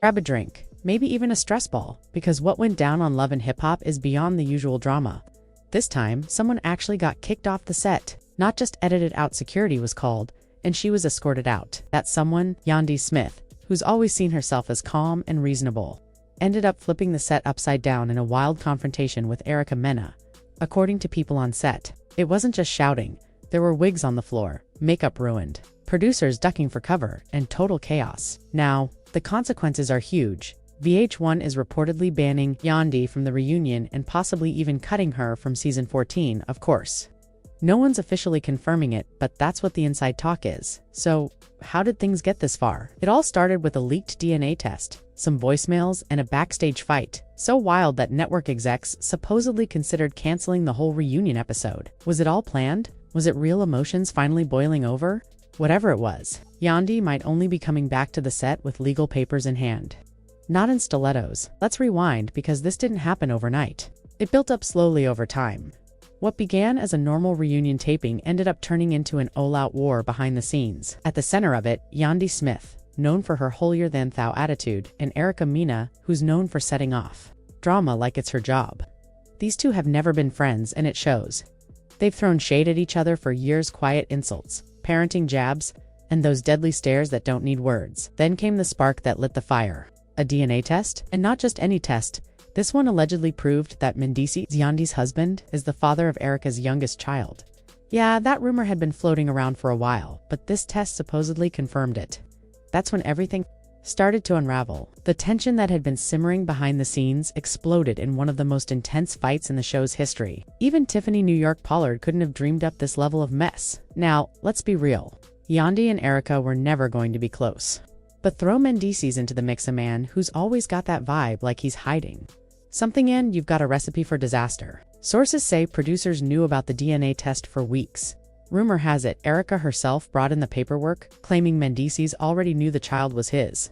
Grab a drink, maybe even a stress ball, because what went down on Love and Hip Hop is beyond the usual drama. This time, someone actually got kicked off the set. Not just edited out, security was called, and she was escorted out. That someone, Yandy Smith, who's always seen herself as calm and reasonable, ended up flipping the set upside down in a wild confrontation with Erica Mena. According to people on set, it wasn't just shouting. There were wigs on the floor, makeup ruined, producers ducking for cover, and total chaos. Now, the consequences are huge. VH1 is reportedly banning Yandy from the reunion and possibly even cutting her from season 14, of course. No one's officially confirming it, but that's what the inside talk is. So, how did things get this far? It all started with a leaked DNA test, some voicemails, and a backstage fight. So wild that network execs supposedly considered canceling the whole reunion episode. Was it all planned? Was it real emotions finally boiling over? Whatever it was, Yandy might only be coming back to the set with legal papers in hand. Not in stilettos. Let's rewind, because this didn't happen overnight. It built up slowly over time. What began as a normal reunion taping ended up turning into an all-out war behind the scenes. At the center of it, Yandy Smith, known for her holier-than-thou attitude, and Erica Mena, who's known for setting off drama like it's her job. These two have never been friends, and it shows. They've thrown shade at each other for years, quiet insults, parenting jabs, and those deadly stares that don't need words. Then came the spark that lit the fire. A DNA test? And not just any test. This one allegedly proved that Mendici, Yandy's husband, is the father of Erica's youngest child. Yeah, that rumor had been floating around for a while, but this test supposedly confirmed it. That's when everything started to unravel. The tension that had been simmering behind the scenes exploded in one of the most intense fights in the show's history. Even Tiffany New York Pollard couldn't have dreamed up this level of mess. Now, let's be real. Yandy and Erica were never going to be close. But throw Mendicis into the mix, a man who's always got that vibe like he's hiding something, in, you've got a recipe for disaster. Sources say producers knew about the DNA test for weeks. Rumor has it Erica herself brought in the paperwork, claiming Mendicis already knew the child was his.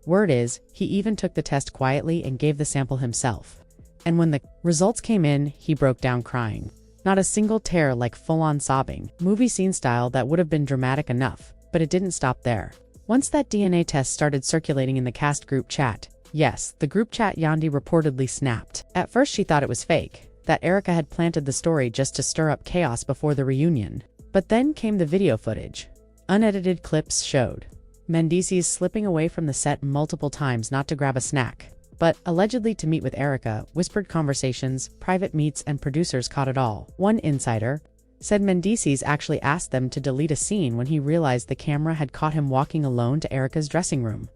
Word is, he even took the test quietly and gave the sample himself. And when the results came in, he broke down crying. Not a single tear, like full-on sobbing. Movie scene style that would have been dramatic enough, but it didn't stop there. Once that DNA test started circulating in the cast group chat, yes, the group chat, Yandy reportedly snapped. At first she thought it was fake, that Erica had planted the story just to stir up chaos before the reunion. But then came the video footage. Unedited clips showed Mendicis slipping away from the set multiple times, not to grab a snack, but allegedly to meet with Erica. Whispered conversations, private meets, and producers caught it all. One insider said Mendicis actually asked them to delete a scene when he realized the camera had caught him walking alone to Erica's dressing room.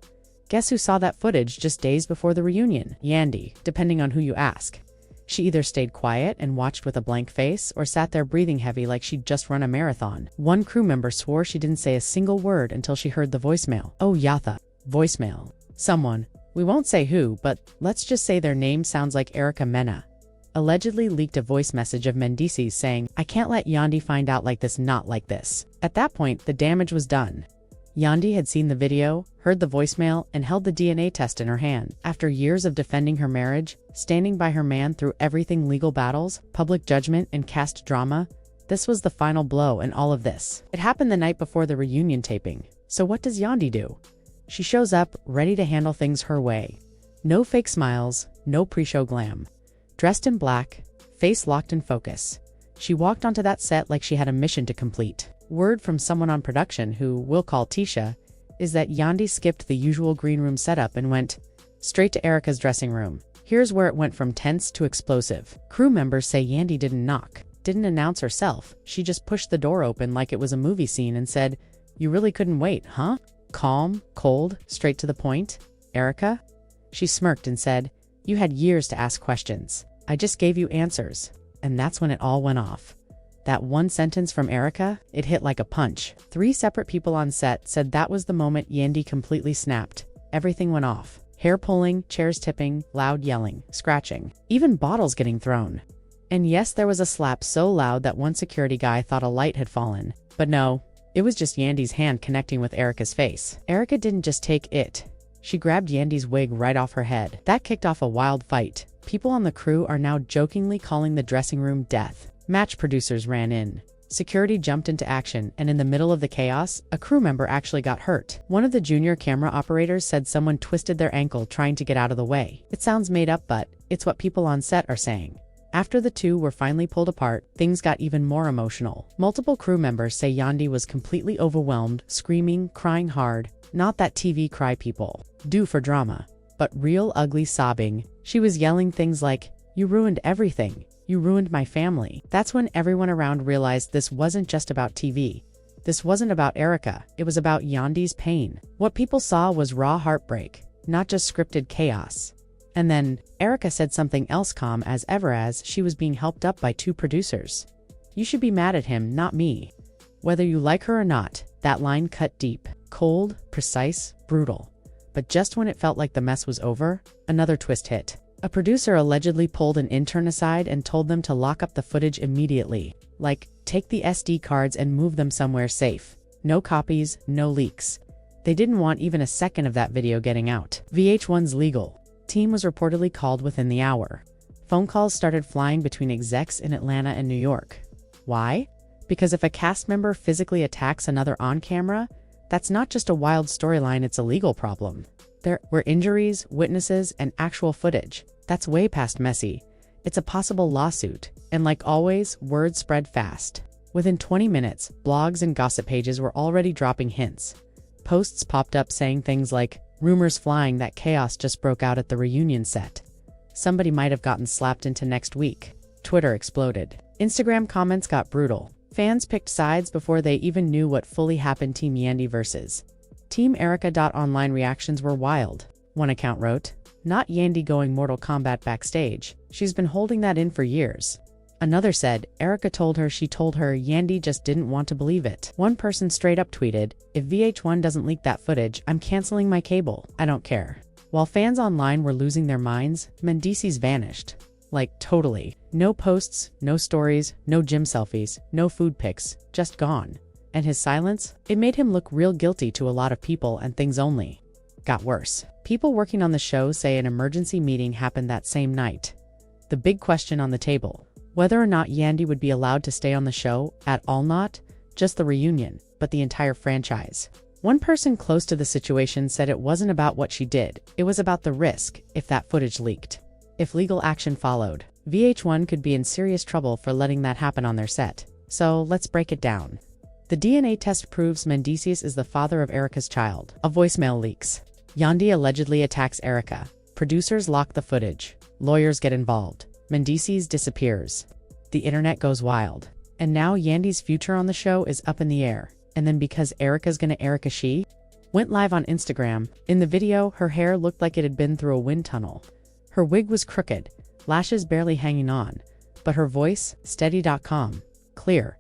Guess who saw that footage just days before the reunion? Yandy, depending on who you ask. She either stayed quiet and watched with a blank face, or sat there breathing heavy like she'd just run a marathon. One crew member swore she didn't say a single word until she heard the voicemail. Oh, Yatha. Voicemail. Someone, we won't say who, but let's just say their name sounds like Erica Mena, allegedly leaked a voice message of Mendicis saying, "I can't let Yandy find out like this, not like this." At that point, the damage was done. Yandy had seen the video, heard the voicemail, and held the DNA test in her hand. After years of defending her marriage, standing by her man through everything, legal battles, public judgment, and cast drama, this was the final blow in all of this. It happened the night before the reunion taping. So what does Yandy do? She shows up, ready to handle things her way. No fake smiles, no pre-show glam. Dressed in black, face locked in focus. She walked onto that set like she had a mission to complete. Word from someone on production, who we'll call Tisha, is that Yandy skipped the usual green room setup and went straight to Erica's dressing room. Here's where it went from tense to explosive. Crew members say Yandy didn't knock, didn't announce herself. She just pushed the door open like it was a movie scene and said, "You really couldn't wait, huh?" Calm, cold, straight to the point. "Erica?" She smirked and said, "You had years to ask questions. I just gave you answers." And that's when it all went off. That one sentence from Erica, it hit like a punch. 3 separate people on set said that was the moment Yandy completely snapped. Everything went off. Hair pulling, chairs tipping, loud yelling, scratching, even bottles getting thrown. And yes, there was a slap so loud that one security guy thought a light had fallen. But no, it was just Yandy's hand connecting with Erica's face. Erica didn't just take it. She grabbed Yandy's wig right off her head. That kicked off a wild fight. People on the crew are now jokingly calling the dressing room death. Match producers ran in. Security jumped into action, and in the middle of the chaos, a crew member actually got hurt. One of the junior camera operators said someone twisted their ankle trying to get out of the way. It sounds made up, but it's what people on set are saying. After the two were finally pulled apart, things got even more emotional. Multiple crew members say Yandy was completely overwhelmed, screaming, crying hard. Not that TV cry people do for drama, but real ugly sobbing. She was yelling things like, "You ruined everything. You ruined my family." That's when everyone around realized this wasn't just about TV. This wasn't about Erica, it was about Yandy's pain. What people saw was raw heartbreak, not just scripted chaos. And then, Erica said something else calm as ever as she was being helped up by two producers. "You should be mad at him, not me." Whether you like her or not, that line cut deep. Cold, precise, brutal. But just when it felt like the mess was over, another twist hit. A producer allegedly pulled an intern aside and told them to lock up the footage immediately. Like, take the SD cards and move them somewhere safe. No copies, no leaks. They didn't want even a second of that video getting out. VH1's legal team was reportedly called within the hour. Phone calls started flying between execs in Atlanta and New York. Why? Because if a cast member physically attacks another on camera, that's not just a wild storyline, it's a legal problem. There were injuries, witnesses, and actual footage. That's way past messy. It's a possible lawsuit. And like always, word spread fast. Within 20 minutes, blogs and gossip pages were already dropping hints. Posts popped up saying things like, "Rumors flying that chaos just broke out at the reunion set. Somebody might have gotten slapped into next week." Twitter exploded. Instagram comments got brutal. Fans picked sides before they even knew what fully happened. Team Yandy versus Team Erica. Online reactions were wild. One account wrote, "Not Yandy going Mortal Kombat backstage. She's been holding that in for years." Another said, "Erica told her she told her, Yandy just didn't want to believe it." One person straight up tweeted, "If VH1 doesn't leak that footage, I'm canceling my cable. I don't care." While fans online were losing their minds, Mendices vanished. Like, totally. No posts, no stories, no gym selfies, no food pics, just gone. And his silence? It made him look real guilty to a lot of people, and things only got worse. People working on the show say an emergency meeting happened that same night. The big question on the table: whether or not Yandy would be allowed to stay on the show at all. Not just the reunion, but the entire franchise. One person close to the situation said it wasn't about what she did, it was about the risk if that footage leaked. If legal action followed, VH1 could be in serious trouble for letting that happen on their set. So let's break it down. The DNA test proves Mendices is the father of Erica's child. A voicemail leaks. Yandy allegedly attacks Erica. Producers lock the footage. Lawyers get involved. Mendices disappears. The internet goes wild. And now Yandy's future on the show is up in the air. And then because Erica's gonna Erica, she went live on Instagram. In the video, her hair looked like it had been through a wind tunnel. Her wig was crooked, lashes barely hanging on. But her voice, steady, clear.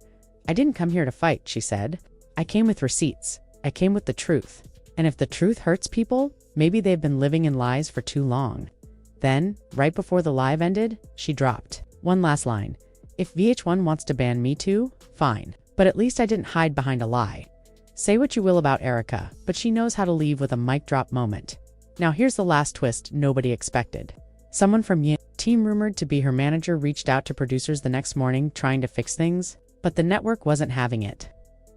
"I didn't come here to fight," she said. "I came with receipts. I came with the truth. And if the truth hurts people, maybe they've been living in lies for too long." Then, right before the live ended, she dropped one last line. "If VH1 wants to ban me too, fine. But at least I didn't hide behind a lie." Say what you will about Erica, but she knows how to leave with a mic drop moment. Now here's the last twist nobody expected. Someone from Yandy team rumored to be her manager reached out to producers the next morning trying to fix things, but the network wasn't having it.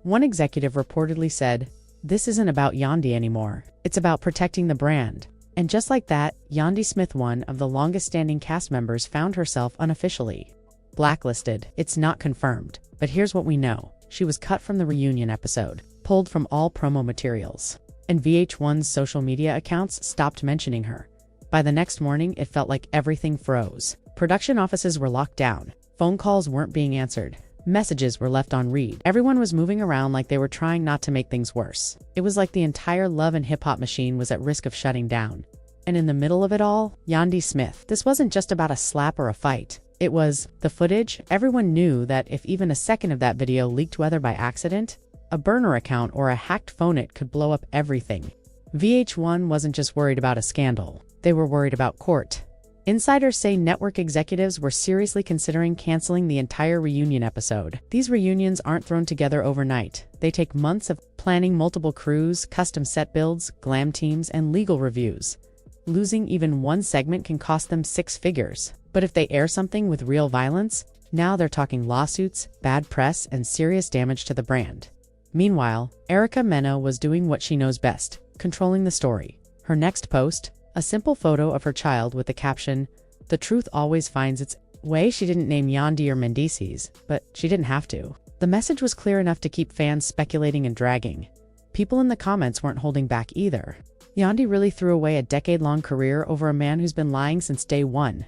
One executive reportedly said, "This isn't about Yandy anymore. It's about protecting the brand." And just like that, Yandy Smith, one of the longest-standing cast members, found herself unofficially blacklisted. It's not confirmed, but here's what we know. She was cut from the reunion episode, pulled from all promo materials, and VH1's social media accounts stopped mentioning her. By the next morning, it felt like everything froze. Production offices were locked down. Phone calls weren't being answered. Messages were left on read. Everyone was moving around like they were trying not to make things worse. It was like the entire love and hip-hop machine was at risk of shutting down. And in the middle of it all, Yandy Smith. This wasn't just about a slap or a fight. It was the footage. Everyone knew that if even a second of that video leaked, whether by accident, a burner account, or a hacked phone, it could blow up everything. VH1 wasn't just worried about a scandal. They were worried about court. Insiders say network executives were seriously considering canceling the entire reunion episode. These reunions aren't thrown together overnight. They take months of planning, multiple crews, custom set builds, glam teams, and legal reviews. Losing even one segment can cost them six figures. But if they air something with real violence, Now they're talking lawsuits, bad press, and serious damage to the brand. Meanwhile, Erica Mena was doing what she knows best, controlling the story. Her next post, a simple photo of her child with the caption, "The truth always finds its way." She didn't name Yandy or Mendices, but she didn't have to. The message was clear enough to keep fans speculating and dragging. People in the comments weren't holding back either. Yandy really threw away a decade-long career over a man who's been lying since day one.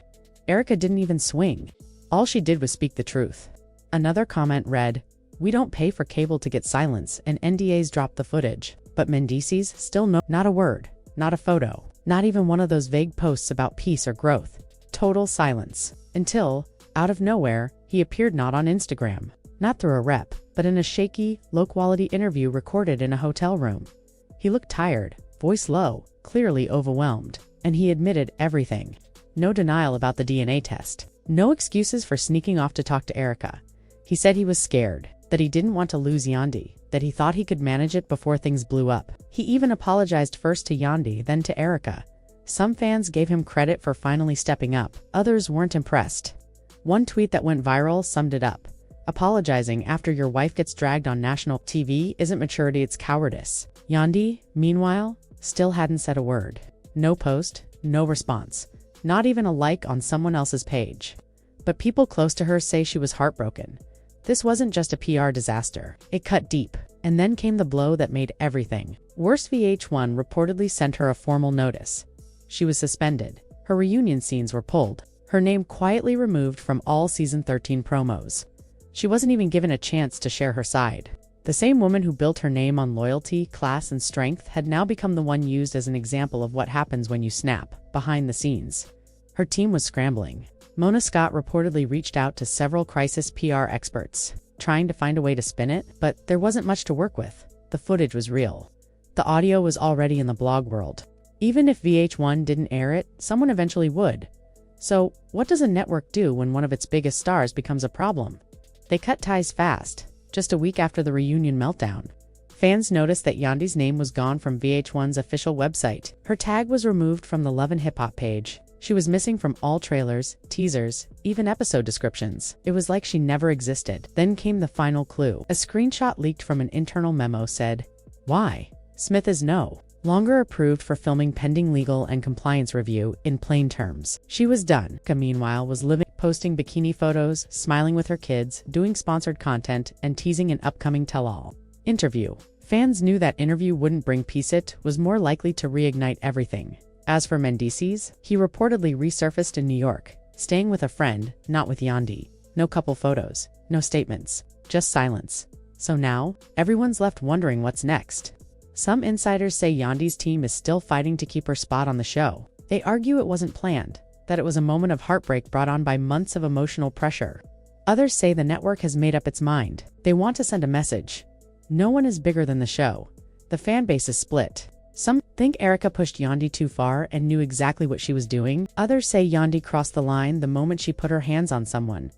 Erica didn't even swing. All she did was speak the truth. Another comment read, "We don't pay for cable to get silence, and NDAs drop the footage." But Mendices still not a word, not a photo, not even one of those vague posts about peace or growth. Total silence. Until, out of nowhere, he appeared not on Instagram, not through a rep, but in a shaky, low-quality interview recorded in a hotel room. He looked tired, voice low, clearly overwhelmed, and he admitted everything. No denial about the DNA test. No excuses for sneaking off to talk to Erica. He said he was scared, that he didn't want to lose Yandy, that he thought he could manage it before things blew up. He even apologized first to Yandy, then to Erica. Some fans gave him credit for finally stepping up. Others weren't impressed. One tweet that went viral summed it up. "Apologizing after your wife gets dragged on national TV isn't maturity, it's cowardice." Yandy, meanwhile, still hadn't said a word. No post, no response. Not even a like on someone else's page. But people close to her say she was heartbroken. This wasn't just a PR disaster. It cut deep. And then came the blow that made everything worse. VH1 reportedly sent her a formal notice. She was suspended. Her reunion scenes were pulled. Her name quietly removed from all season 13 promos. She wasn't even given a chance to share her side. The same woman who built her name on loyalty, class, and strength had now become the one used as an example of what happens when you snap, behind the scenes. Her team was scrambling. Mona Scott reportedly reached out to several crisis PR experts, trying to find a way to spin it, but there wasn't much to work with. The footage was real. The audio was already in the blog world. Even if VH1 didn't air it, someone eventually would. So, what does a network do when one of its biggest stars becomes a problem? They cut ties fast. Just a week after the reunion meltdown, fans noticed that Yandy's name was gone from VH1's official website. Her tag was removed from the Love and Hip Hop page. She was missing from all trailers, teasers, even episode descriptions. It was like she never existed. Then came the final clue. A screenshot leaked from an internal memo said, "Why? Smith is no longer approved for filming pending legal and compliance review." In plain terms, she was done. Erica, meanwhile, was living, posting bikini photos, smiling with her kids, doing sponsored content, and teasing an upcoming tell-all interview. Fans knew that interview wouldn't bring peace, it was more likely to reignite everything. As for Mendices, he reportedly resurfaced in New York, staying with a friend, not with Yandy. No couple photos, no statements, just silence. So now, everyone's left wondering what's next. Some insiders say Yandy's team is still fighting to keep her spot on the show. They argue it wasn't planned, that it was a moment of heartbreak brought on by months of emotional pressure. Others say the network has made up its mind. They want to send a message. No one is bigger than the show. The fan base is split. Some think Erica pushed Yandy too far and knew exactly what she was doing. Others say Yandy crossed the line the moment she put her hands on someone.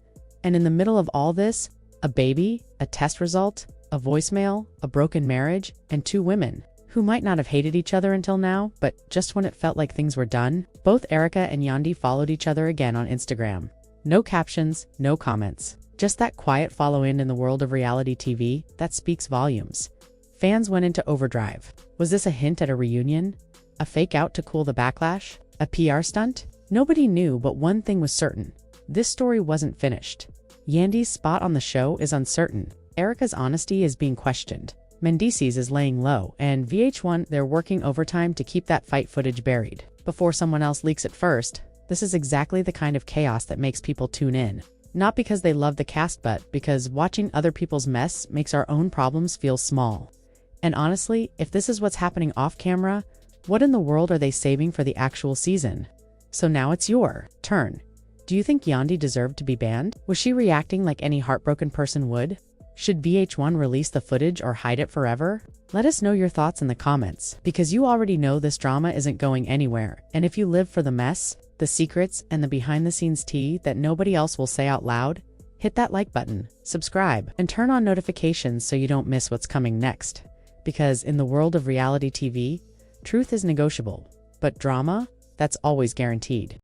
And in the middle of all this, a baby, a test result, a voicemail, a broken marriage, and two women who might not have hated each other until now, but just when it felt like things were done, both Erica and Yandy followed each other again on Instagram. No captions, no comments. Just that quiet follow-in in the world of reality TV that speaks volumes. Fans went into overdrive. Was this a hint at a reunion? A fake out to cool the backlash? A PR stunt? Nobody knew, but one thing was certain. This story wasn't finished. Yandy's spot on the show is uncertain. Erica's honesty is being questioned. Mendices is laying low, and VH1, they're working overtime to keep that fight footage buried before someone else leaks it first. This is exactly the kind of chaos that makes people tune in. Not because they love the cast, but because watching other people's mess makes our own problems feel small. And honestly, if this is what's happening off camera, what in the world are they saving for the actual season? So now it's your turn. Do you think Yandy deserved to be banned? Was she reacting like any heartbroken person would? Should VH1 release the footage or hide it forever? Let us know your thoughts in the comments, because you already know this drama isn't going anywhere. And if you live for the mess, the secrets, and the behind-the-scenes tea that nobody else will say out loud, hit that like button, subscribe, and turn on notifications so you don't miss what's coming next. Because in the world of reality TV, truth is negotiable, but drama, that's always guaranteed.